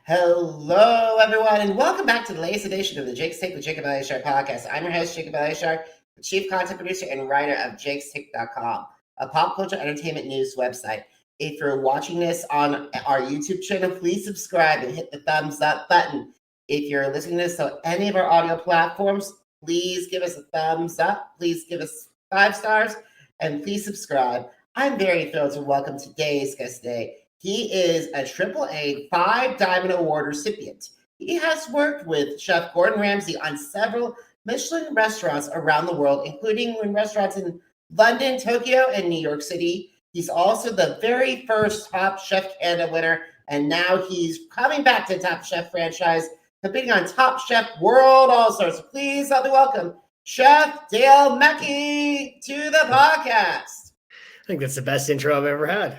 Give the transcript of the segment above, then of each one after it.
Hello, everyone, and welcome back to the latest edition of the Jake's Take with Jacob Elyachar Podcast. I'm your host, Jacob Elyachar, the chief content producer and writer of jakestake.com, a pop culture entertainment news website. If you're watching this on our YouTube channel, please subscribe and hit the thumbs up button. If you're listening to this on any of our audio platforms, please give us a thumbs up. Please give us 5 stars, and please subscribe. I'm very thrilled to welcome today's guest today. He is a AAA Five Diamond Award recipient. He has worked with Chef Gordon Ramsey on several Michelin restaurants around the world, including restaurants in London, Tokyo, and New York City. He's also the very first Top Chef Canada winner, and now he's coming back to Top Chef franchise, competing on Top Chef World All-Stars. So please help me welcome Chef Dale MacKay to the podcast. I think that's the best intro I've ever had.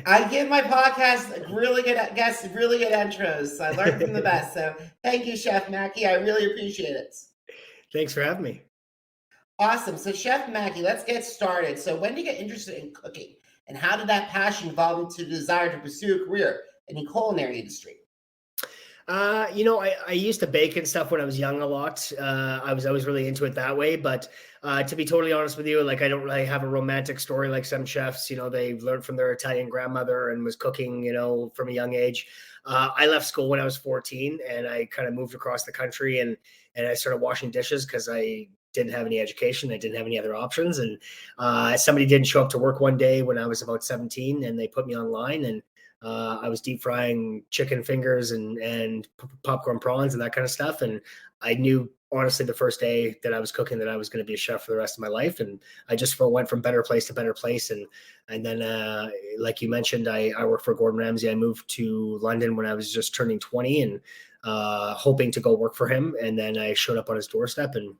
I give my podcast really good guests, really good intros. I learned from the best. So thank you, Chef MacKay. I really appreciate it. Thanks for having me. Awesome. So Chef MacKay, let's get started. So when did you get interested in cooking? And how did that passion evolve into the desire to pursue a career in the culinary industry? I used to bake and stuff when I was young a lot. I was always really into it that way. But to be totally honest with you, like I don't really have a romantic story like some chefs. They learned from their Italian grandmother and was cooking, from a young age. I left school when I was 14 and I kind of moved across the country and I started washing dishes because I didn't have any education. I didn't have any other options. And somebody didn't show up to work one day when I was about 17 and they put me online and I was deep frying chicken fingers and popcorn prawns and that kind of stuff. And I knew, honestly, the first day that I was cooking that I was going to be a chef for the rest of my life. And I just went from better place to better place. And then, like you mentioned, I worked for Gordon Ramsay. I moved to London when I was just turning 20 and hoping to go work for him. And then I showed up on his doorstep and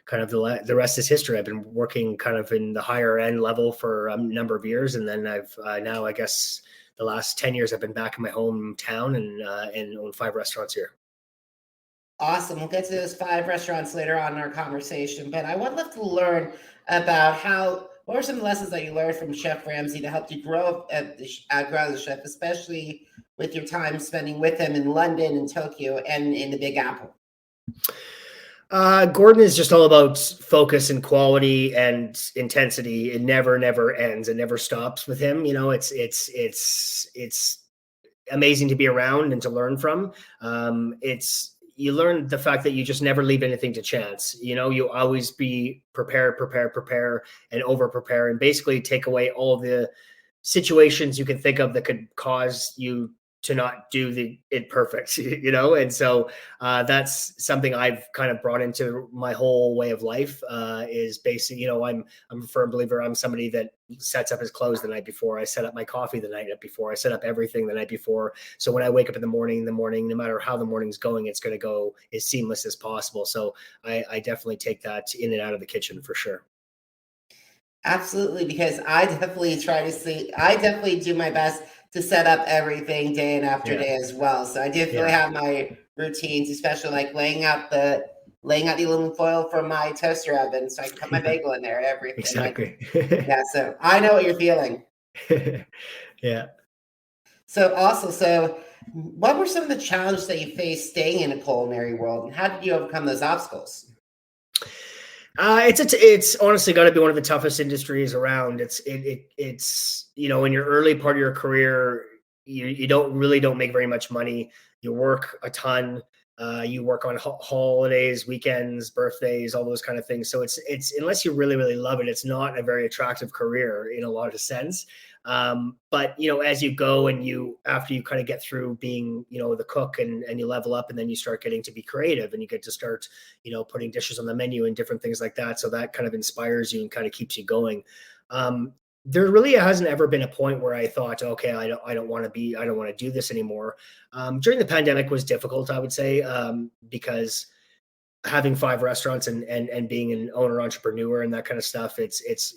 kind of the rest is history. I've been working kind of in the higher end level for a number of years. And then I've now, I guess, the last 10 years, I've been back in my hometown and own 5 restaurants here. Awesome. We'll get to those 5 restaurants later on in our conversation, but I would love to learn about what were some of the lessons that you learned from Chef Ramsey to help you grow as a chef, especially with your time spending with him in London and Tokyo and in the Big Apple? Gordon is just all about focus and quality and intensity. It never ends. It never stops with him. It's amazing to be around and to learn from. You learn the fact that you just never leave anything to chance. You always be prepare, and over prepare, and basically take away all the situations you can think of that could cause you to not do it perfect, And so that's something I've kind of brought into my whole way of life is basically, I'm a firm believer. I'm somebody that sets up his clothes the night before. I set up my coffee the night before. I set up everything the night before. So when I wake up in the morning, no matter how the morning's going, it's going to go as seamless as possible. So I definitely take that in and out of the kitchen for sure. Absolutely, because I definitely do my best to set up everything day and after day as well. So I definitely have my routines, especially like laying out the aluminum foil for my toaster oven so I can put my bagel in there, everything. Exactly. So I know what you're feeling. Yeah. So what were some of the challenges that you faced staying in a culinary world, and how did you overcome those obstacles? It's honestly got to be one of the toughest industries around. It's in your early part of your career, you don't make very much money. You work a ton. You work on holidays, weekends, birthdays, all those kind of things. So it's unless you really love it, it's not a very attractive career in a lot of sense. But as you go and after you kind of get through being, the cook and you level up, and then you start getting to be creative and you get to start, putting dishes on the menu and different things like that. So that kind of inspires you and kind of keeps you going. There really hasn't ever been a point where I thought, okay, I don't want to do this anymore. During the pandemic was difficult, I would say, because having 5 restaurants and being an owner entrepreneur and that kind of stuff, it's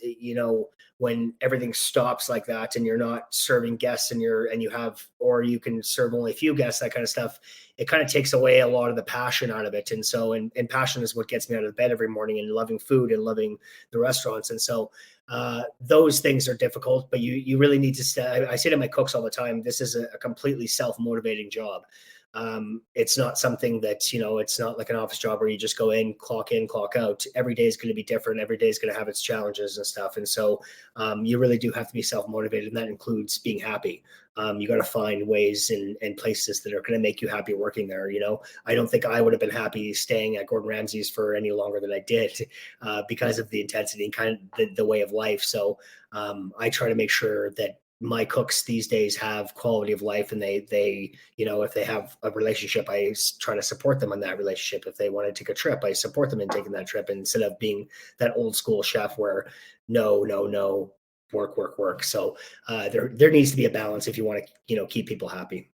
when everything stops like that and you're not serving guests and you can serve only a few guests, that kind of stuff, it kind of takes away a lot of the passion out of it. And so, and passion is what gets me out of bed every morning, and loving food and loving the restaurants. And so those things are difficult, but you really need to I say to my cooks all the time, this is a completely self-motivating job. It's not something that, it's not like an office job where you just go in, clock out. Every day is going to be different. Every day is going to have its challenges and stuff. And so you really do have to be self-motivated, and that includes being happy. You got to find ways and places that are going to make you happy working there. I don't think I would have been happy staying at Gordon Ramsay's for any longer than I did because of the intensity and kind of the way of life. So I try to make sure that my cooks these days have quality of life, and they if they have a relationship, I try to support them on that relationship. If they want to take a trip, I support them in taking that trip, instead of being that old school chef where no, work. So there needs to be a balance if you want to keep people happy.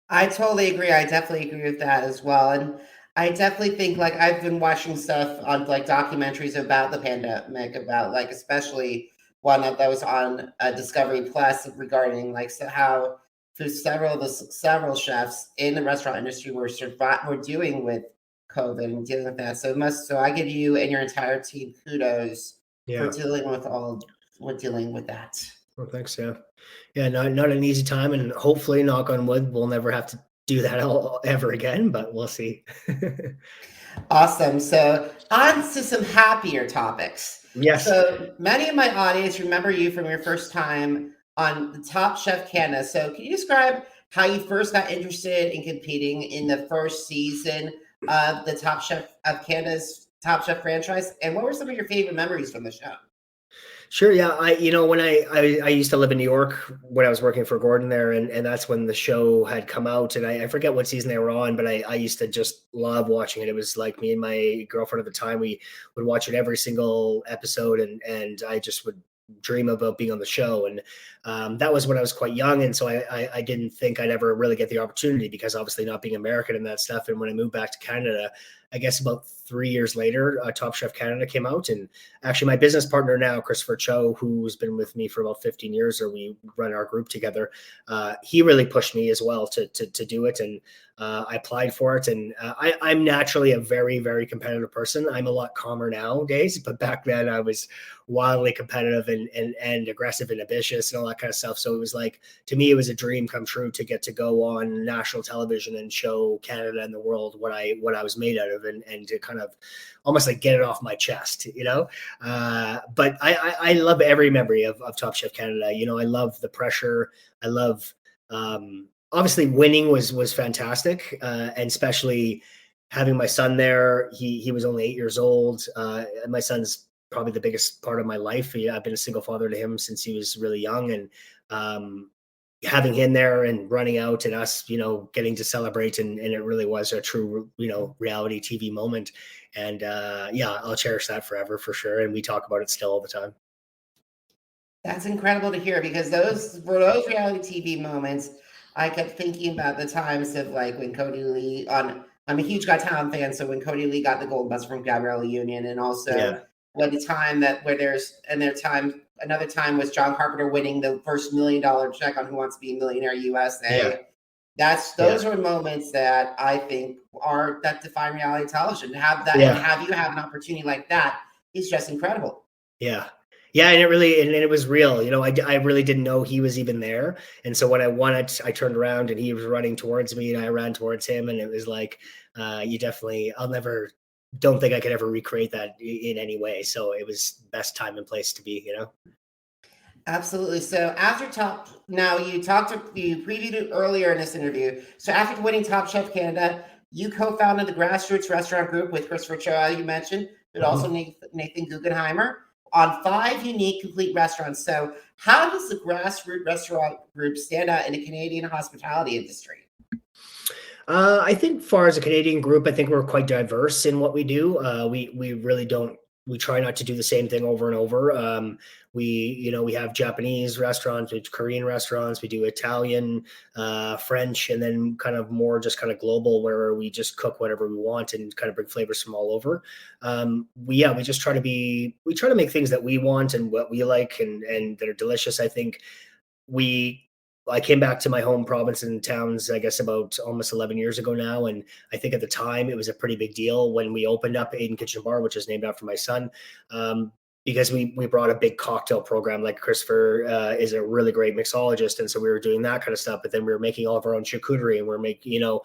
I totally agree. I definitely agree with that as well. And I definitely think, like, I've been watching stuff on like documentaries about the pandemic, about like especially one that was on Discovery Plus regarding like how several chefs in the restaurant industry were dealing with COVID and dealing with that. So I give you and your entire team kudos for dealing with that. Well, thanks. Yeah. Not an easy time, and hopefully, knock on wood, we'll never have to do that ever again, but we'll see. Awesome. So on to some happier topics. Yes. So many of my audience remember you from your first time on the Top Chef Canada. So can you describe how you first got interested in competing in the first season of the Top Chef of Canada's Top Chef franchise? And what were some of your favorite memories from the show? Sure. Yeah. When I used to live in New York when I was working for Gordon there, and that's when the show had come out, and I forget what season they were on, but I used to just love watching it. It was like me and my girlfriend at the time, we would watch it every single episode, and I just would dream about being on the show. And that was when I was quite young. And so I didn't think I'd ever really get the opportunity, because obviously not being American and that stuff. And when I moved back to Canada, I guess about 3 years later, Top Chef Canada came out. And actually my business partner now, Christopher Cho, who's been with me for about 15 years, or we run our group together, he really pushed me as well to do it. And I applied for it. And I'm naturally a very, very competitive person. I'm a lot calmer nowadays, but back then I was wildly competitive and aggressive and ambitious and all that kind of stuff. So it was like, to me, it was a dream come true to get to go on national television and show Canada and the world what I was made out of, and to kind of almost like get it off my chest, but I love every memory of Top Chef Canada. I love the pressure. I love, obviously winning was fantastic. And especially having my son there. He was only 8 years old. My son's probably the biggest part of my life. I've been a single father to him since he was really young, and having him there and running out and us, getting to celebrate. And it really was a true, reality TV moment. And I'll cherish that forever for sure. And we talk about it still all the time. That's incredible to hear, because those reality TV moments, I kept thinking about the times of like when Cody Lee I'm a huge Got Talent fan. So when Cody Lee got the Golden Buzzer from Gabrielle Union, and also when the time another time was John Carpenter winning the first $1 million check on Who Wants to Be a Millionaire USA. Those are moments that I think that define reality television. To have that and have you have an opportunity like that is just incredible. Yeah. Yeah, and it was real. I really didn't know he was even there. And so when I won it, I turned around and he was running towards me, and I ran towards him. And it was like, don't think I could ever recreate that in any way. So it was best time and place to be, Absolutely. So after now you previewed it earlier in this interview. So after winning Top Chef Canada, you co-founded the Grassroots Restaurant Group with Christopher Cho, you mentioned, but also Nathan Guggenheimer, on 5 unique complete restaurants. So how does the Grassroots Restaurant Group stand out in the Canadian hospitality industry? I think far as a Canadian group, I think we're quite diverse in what we do. We really don't we try not to do the same thing over and over. We have Japanese restaurants, we have Korean restaurants, we do Italian, French, and then kind of more just kind of global, where we just cook whatever we want and kind of bring flavors from all over. We just try to make things that we want and what we like and that are delicious. I think I came back to my home province and towns, I guess, about almost 11 years ago now. And I think at the time it was a pretty big deal when we opened up Ayden Kitchen and Bar, which is named after my son, because we brought a big cocktail program. Like Christopher is a really great mixologist. And so we were doing that kind of stuff. But then we were making all of our own charcuterie, and we're making all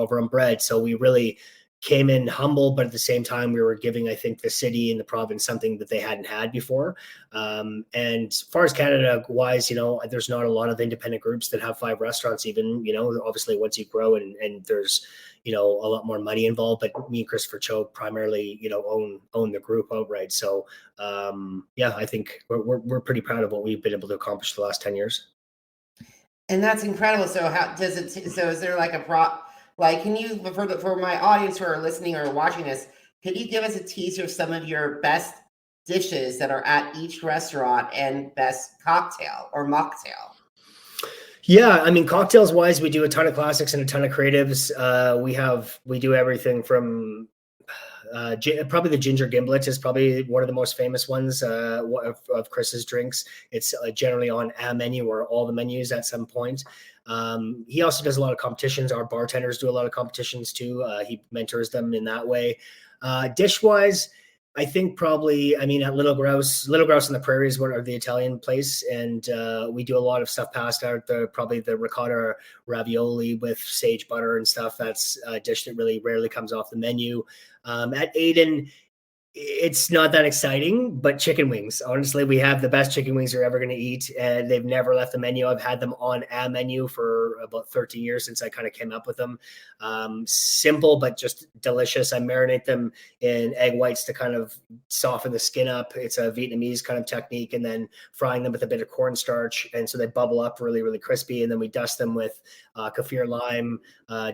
of our own bread. So we really came in humble, but at the same time, we were giving, I think, the city and the province something that they hadn't had before. And as far as Canada wise, there's not a lot of independent groups that have 5 restaurants even, obviously once you grow and there's, a lot more money involved, but me and Christopher Cho primarily, own the group outright. So I think we're pretty proud of what we've been able to accomplish the last 10 years. And that's incredible. So how does it, so is there like a can you, for my audience who are listening or watching this, could you give us a teaser of some of your best dishes that are at each restaurant and best cocktail or mocktail? Yeah, I mean, cocktails wise, we do a ton of classics and a ton of creatives. We do everything from probably the ginger gimlet is probably one of the most famous ones of Chris's drinks. It's generally on a menu or all the menus at some point. He also does a lot of competitions. Our bartenders do a lot of competitions too. He mentors them in that way. Dish wise, I think probably, at Little Grouse in the Prairie is one of the Italian place. And we do a lot of stuff past out there, probably the ricotta ravioli with sage butter and stuff. That's a dish that really rarely comes off the menu. At Ayden, it's not that exciting, but chicken wings. Honestly, we have the best chicken wings you're ever going to eat, and they've never left the menu. I've had them on a menu for about 13 years since I kind of came up with them. Simple, but just delicious. I marinate them in egg whites to kind of soften the skin up. It's a Vietnamese kind of technique, and then frying them with a bit of cornstarch. And so they bubble up really, really crispy. And then we dust them with kaffir lime,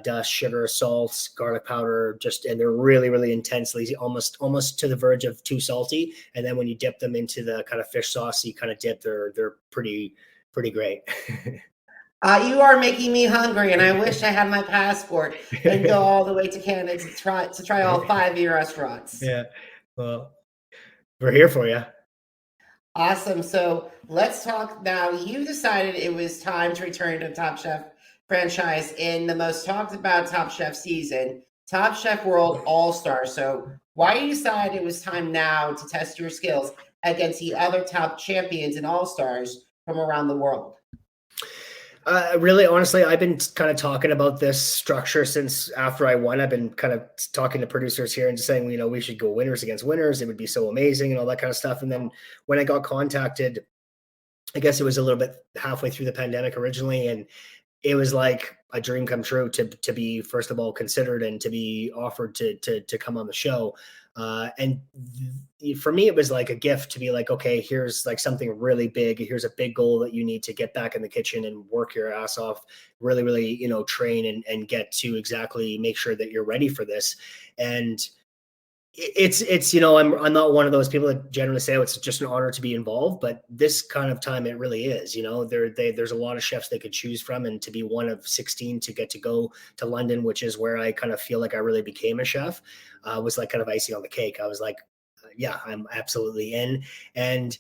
dust, sugar, salt, garlic powder, and they're really, really intensely, almost to the verge of too salty. And then when you dip them into the kind of fish saucy kind of dip, they're pretty great. You are making me hungry, and I wish I had my passport and go all the way to Canada to try all 5 of your restaurants. Yeah, well, we're here for you. Awesome. So let's talk now. You decided it was time to return to Top Chef franchise in the most talked about Top Chef season, Top Chef World All-Star. So why you decided it was time now to test your skills against the other top champions and all-stars from around the world? Really, honestly, I've been kind of talking about this structure since after I won. I've been kind of talking to producers here and just saying, we should go winners against winners. It would be so amazing and all that kind of stuff. And then when I got contacted, I guess it was a little bit halfway through the pandemic originally, and it was like a dream come true to be, first of all, considered and to be offered to come on the show. And for me, it was like a gift to be like, okay, here's like something really big. Here's a big goal that you need to get back in the kitchen and work your ass off, really, really, train and get to exactly make sure that you're ready for this. And it's I'm not one of those people that generally say, oh, it's just an honor to be involved, but this kind of time it really is. There's a lot of chefs they could choose from, and to be one of 16 to get to go to London, which is where I kind of feel like I really became a chef, was like kind of icing on the cake. I was like, yeah, I'm absolutely in. And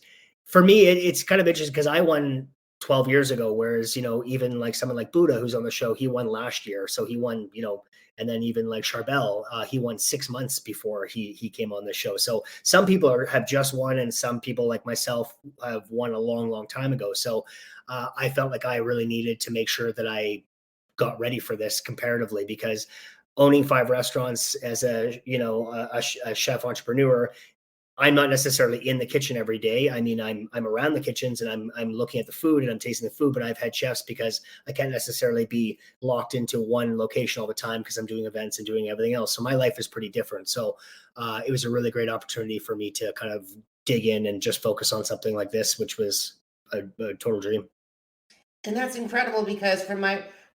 for me, it's kind of interesting because I won 12 years ago, whereas even like someone like Buddha, who's on the show, he won last year, so he won and then even like Charbel, he won 6 months before he came on the show. So some people have just won, and some people like myself have won a long time ago. So I felt like I really needed to make sure that I got ready for this comparatively, because owning 5 restaurants as a chef entrepreneur, I'm not necessarily in the kitchen every day. I mean, I'm around the kitchens and I'm looking at the food and I'm tasting the food, but I've had chefs because I can't necessarily be locked into one location all the time because I'm doing events and doing everything else. So my life is pretty different. So it was a really great opportunity for me to kind of dig in and just focus on something like this, which was a total dream. And that's incredible, because from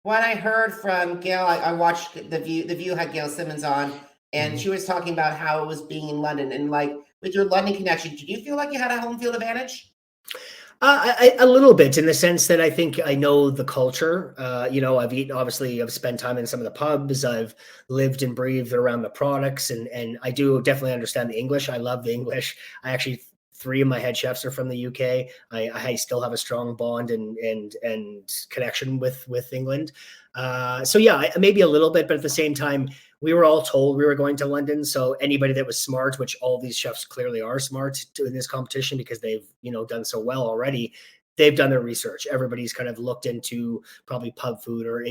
what I heard from Gail, I watched The View had Gail Simmons on, and she was talking about how it was being in London, and like with your London connection, did you feel like you had a home field advantage? A little bit, in the sense that I think I know the culture. I've spent time in some of the pubs. I've lived and breathed around the products, and I do definitely understand the English. I love the English. I actually, 3 of my head chefs are from the UK. I still have a strong bond and connection with England. So yeah, maybe a little bit, but at the same time, we were all told we were going to London. So anybody that was smart, which all these chefs clearly are smart in this competition because they've, done so well already, they've done their research. Everybody's kind of looked into probably pub food or,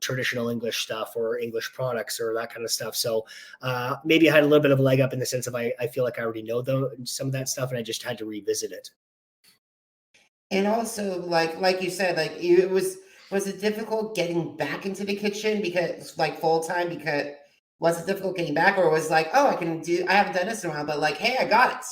traditional English stuff or English products or that kind of stuff. So maybe I had a little bit of a leg up in the sense of I feel like I already know some of that stuff and I just had to revisit it. And also, like you said, was it difficult getting back into the kitchen because full time? Because was it difficult getting back, or was I haven't done this in a while, but hey, I got it.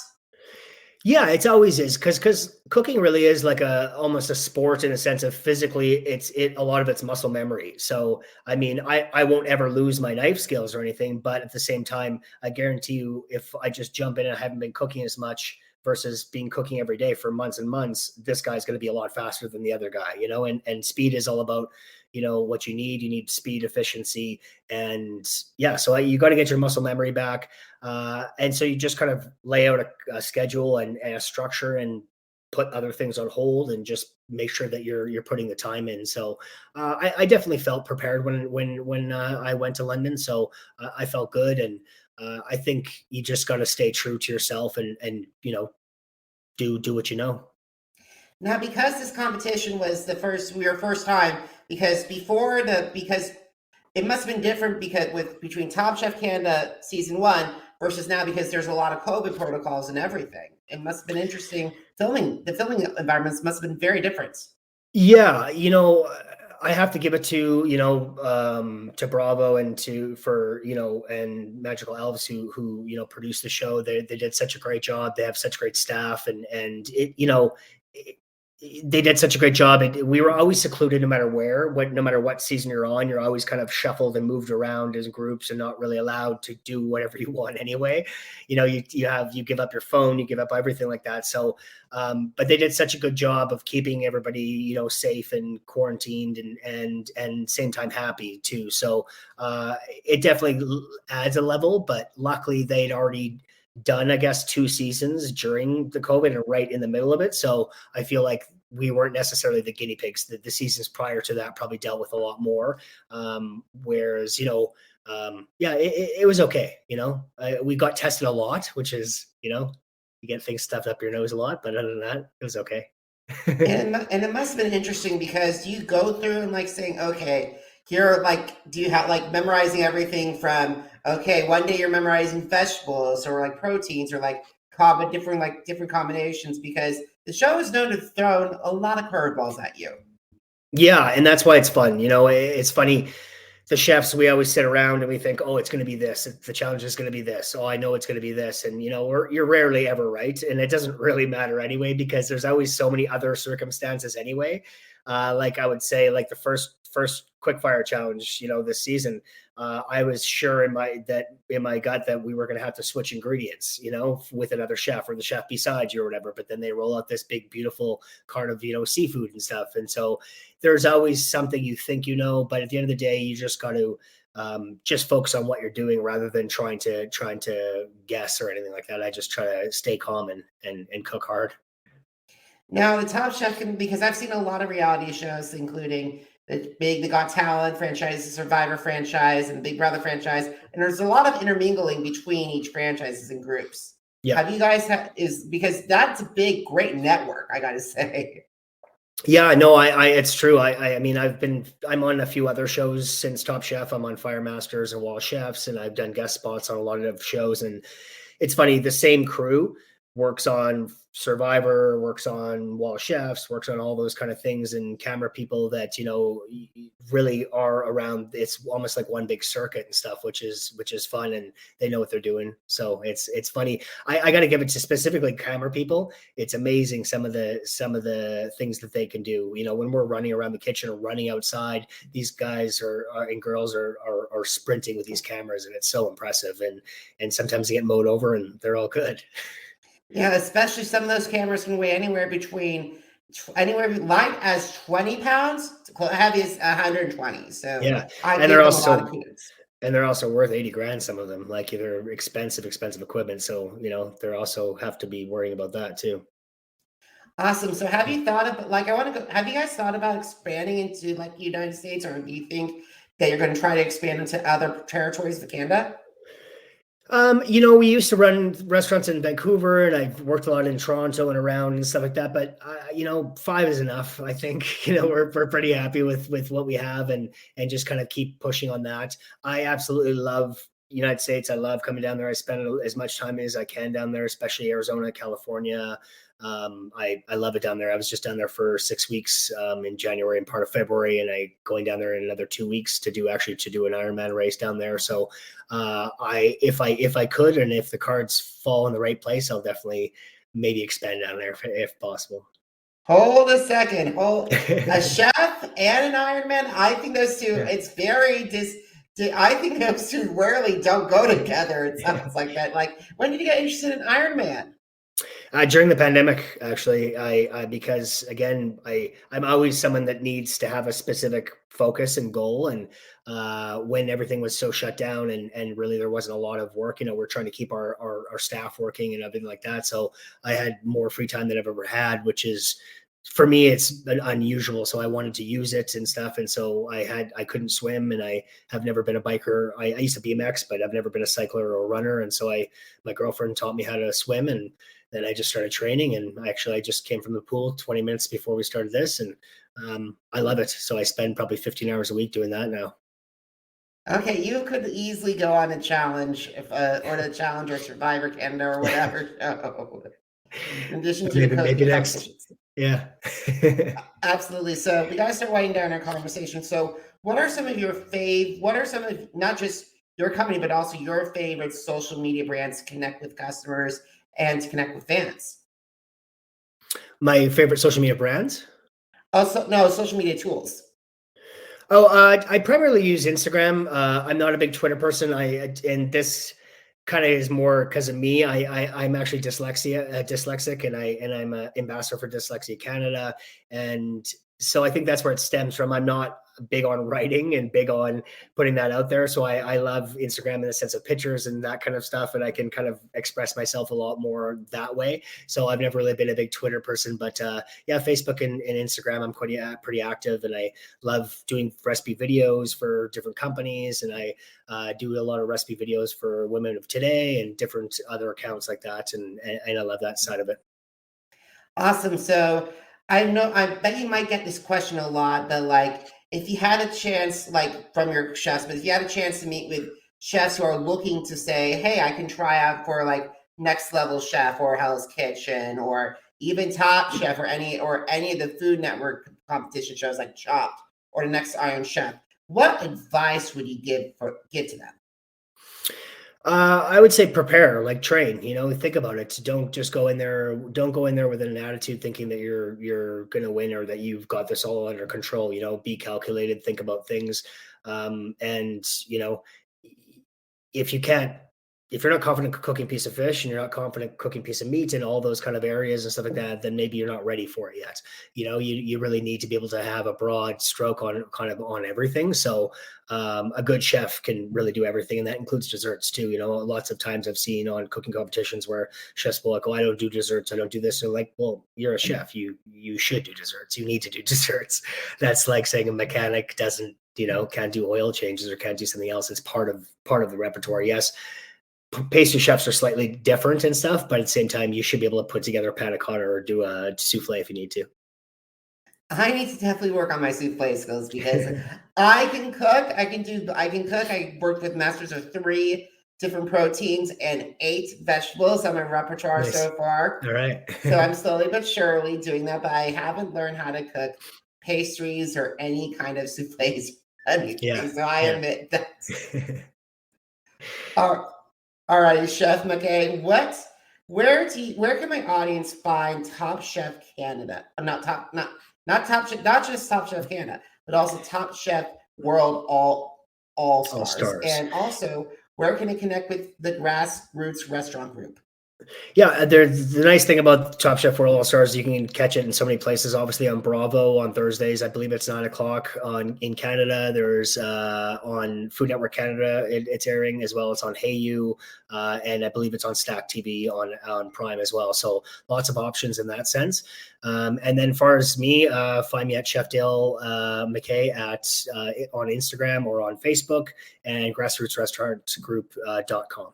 Yeah, it always is, because cooking really is almost a sport in a sense of physically, a lot of it's muscle memory. So, I mean, I won't ever lose my knife skills or anything, but at the same time, I guarantee you, if I just jump in and I haven't been cooking as much versus being cooking every day for months and months, this guy's going to be a lot faster than the other guy, and speed is all about, what you need speed, efficiency. And yeah, so you got to get your muscle memory back. And so you just kind of lay out a schedule and a structure and put other things on hold and just make sure that you're putting the time in. So I definitely felt prepared when I went to London. So I felt good. And I think you just got to stay true to yourself and do what you know. Now, because this competition was your first time, because it must have been different between Top Chef Canada season 1 versus now, because there's a lot of COVID protocols and everything. It must have been interesting filming. The filming environments must have been very different. Yeah, I have to give it to Bravo and and Magical Elves who produced the show. They did such a great job. They have such great staff and they did such a great job. We were always secluded no matter what season you're on. You're always kind of shuffled and moved around as groups and not really allowed to do whatever you want anyway. You give up your phone, you give up everything like that. So, but they did such a good job of keeping everybody, safe and quarantined and same time happy too. So it definitely adds a level, but luckily they'd already done, I guess, 2 seasons during the COVID and right in the middle of it. So I feel like we weren't necessarily the guinea pigs. The seasons prior to that probably dealt with a lot more. Whereas, it was okay. We got tested a lot, which is, you get things stuffed up your nose a lot, but other than that, it was okay. and it must have been interesting because you go through and saying, okay, here, do you have memorizing everything from, okay, one day you're memorizing vegetables or proteins or different combinations, because the show is known to throw a lot of curveballs at you. Yeah, and that's why it's fun. It's funny. The chefs, we always sit around and we think, oh, it's going to be this. The challenge is going to be this. Oh, I know it's going to be this. And, you're rarely ever right. And it doesn't really matter anyway, because there's always so many other circumstances anyway. I would say the first quickfire challenge, this season, I was sure in my gut that we were going to have to switch ingredients, with another chef or the chef beside you or whatever. But then they roll out this big, beautiful cart of, seafood and stuff. And so there's always something you think, but at the end of the day, you just got to just focus on what you're doing rather than trying to guess or anything like that. I just try to stay calm and cook hard. Now, the Top Chef because I've seen a lot of reality shows, including the Got Talent franchise, the Survivor franchise, and the Big Brother franchise, and there's a lot of intermingling between each franchises and groups. Yeah. Have you guys because that's a big, great network, I got to say. Yeah, no, it's true. I'm on a few other shows since Top Chef. I'm on Fire Masters and Wall Chefs, and I've done guest spots on a lot of shows. And it's funny, the same crew works on Survivor, works on Wall Chefs, works on all those kind of things, and camera people that, you know, really are around. It's almost like one big circuit and stuff, which is fun, and they know what they're doing. So it's funny. I got to give it to specifically camera people. It's amazing some of the things that they can do. You know, when we're running around the kitchen or running outside, these guys and girls are sprinting with these cameras, and it's so impressive. And sometimes they get mowed over, and they're all good. Yeah, especially some of those cameras can weigh anywhere light as 20 pounds, heavy as 120. So yeah, I and give they're them also a lot of kudos. and they're also worth 80 grand. Some of them, like, they're expensive equipment. So, you know, they're also have to be worrying about that too. Awesome. So have you thought of, like, have you guys thought about expanding into like the United States, or do you think that you're going to try to expand into other territories of Canada? You know, we used to run restaurants in Vancouver, and I've worked a lot in Toronto and around and stuff like that. But you know, 5 is enough. I think, you know, we're pretty happy with what we have, and just kind of keep pushing on that. I absolutely love United States. I love coming down there. I spend as much time as I can down there, especially Arizona, California. I love it down there. I was just down there for 6 weeks in January and part of February, and I going down there in another 2 weeks to do an Ironman race down there. So if I could, and if the cards fall in the right place, I'll definitely maybe expand down there if possible. Hold a second. A chef and an Ironman. I think those two. Yeah. It's very I think those two rarely don't go together. It sounds like that. Like, when did you get interested in Ironman? During the pandemic, actually, because again, I'm always someone that needs to have a specific focus and goal. And when everything was so shut down and really there wasn't a lot of work, you know, we're trying to keep our staff working and everything like that. So I had more free time than I've ever had, which is, for me, it's unusual. So I wanted to use it and stuff. And so I couldn't swim, and I have never been a biker. I used to BMX, but I've never been a cycler or a runner. And so my girlfriend taught me how to swim, and then I just started training. And I just came from the pool 20 minutes before we started this, and I love it. So I spend probably 15 hours a week doing that now. Okay, you could easily go on a challenge, or the Challenge or Survivor Canada or whatever show. In addition to maybe next. Yeah. Absolutely. So we got to start winding down our conversation. So what are some of not just your company, but also your favorite social media brands to connect with customers and to connect with fans? My favorite social media brands? Also, no, social media tools. I primarily use Instagram. I'm not a big Twitter person. And this kind of is more because of me. I'm actually dyslexic, and I'm an ambassador for Dyslexia Canada. And so I think that's where it stems from. I'm not big on writing and big on putting that out there. So I love Instagram in the sense of pictures and that kind of stuff. And I can kind of express myself a lot more that way. So I've never really been a big Twitter person, but yeah, Facebook and Instagram, I'm pretty active, and I love doing recipe videos for different companies. And I do a lot of recipe videos for Women of Today and different other accounts like that. And I love that side of it. Awesome. So I bet you might get this question a lot, but like, if you had a chance, like from your chefs, but if you had a chance to meet with chefs who are looking to say, hey, I can try out for like Next Level Chef or Hell's Kitchen or even Top Chef or any of the Food Network competition shows like Chopped or the Next Iron Chef, what advice would you give to them? I would say prepare, like train, you know, think about it. Don't go in there with an attitude thinking that you're going to win or that you've got this all under control. You know, be calculated, think about things. And you know, if you're not confident cooking a piece of fish and you're not confident cooking a piece of meat in all those kind of areas and stuff like that, then maybe you're not ready for it yet. You know, you really need to be able to have a broad stroke on everything. So a good chef can really do everything, and that includes desserts too. You know, lots of times I've seen on cooking competitions where chefs will like, oh, I don't do desserts, I don't do this. They're like, well, you're a chef, you should do desserts. You need to do desserts. That's like saying a mechanic can't do oil changes or can't do something else. It's part of the repertoire. Yes, pastry chefs are slightly different and stuff, but at the same time, you should be able to put together a panna cotta or do a souffle if you need to. I need to definitely work on my souffle skills because I can cook. I worked with masters of 3 different proteins and 8 vegetables on my repertoire so far. All right. So I'm slowly but surely doing that, but I haven't learned how to cook pastries or any kind of souffles. So I admit that. All right, Chef MacKay, where can my audience find Top Chef Canada? Not just Top Chef Canada, but also Top Chef World All Stars. And also, where can it connect with the Grassroots Restaurant Group? Yeah, the nice thing about Top Chef World All Stars, you can catch it in so many places. Obviously on Bravo on Thursdays, I believe it's 9:00 in Canada. There's on Food Network Canada, it's airing as well. It's on HeyU, and I believe it's on Stack TV on Prime as well. So lots of options in that sense. And then as far as me, find me at Chef Dale MacKay on Instagram or on Facebook, and grassrootsrestaurantgroup.com.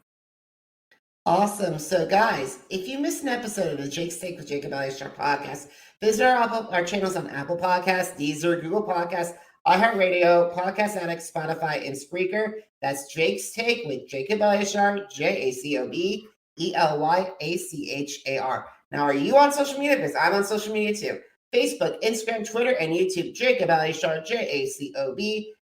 Awesome. So, guys, if you missed an episode of the Jake's Take with Jacob Elyachar podcast, visit our channels on Apple Podcasts, Deezer, Google Podcasts, iHeartRadio, Podcast Addict, Spotify, and Spreaker. That's Jake's Take with Jacob Elyachar, JACOB ELYACHAR. Now, are you on social media? Because I'm on social media too. Facebook, Instagram, Twitter, and YouTube. Jacob Elyachar, JACOB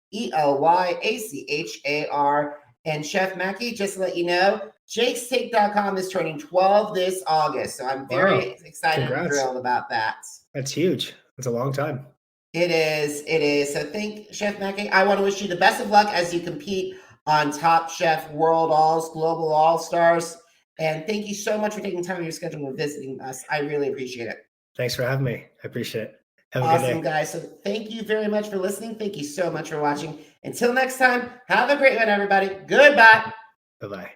ELYACHAR. And Chef MacKey, just to let you know, jakestake.com is turning 12 this August. So I'm very excited and thrilled about that. That's huge. That's a long time. It is. So thank Chef MacKey. I want to wish you the best of luck as you compete on Top Chef World Global All Stars. And thank you so much for taking time out of your schedule and visiting us. I really appreciate it. Thanks for having me. I appreciate it. Have a awesome, good day. Guys. So thank you very much for listening. Thank you so much for watching. Until next time, have a great one, everybody. Goodbye. Bye-bye.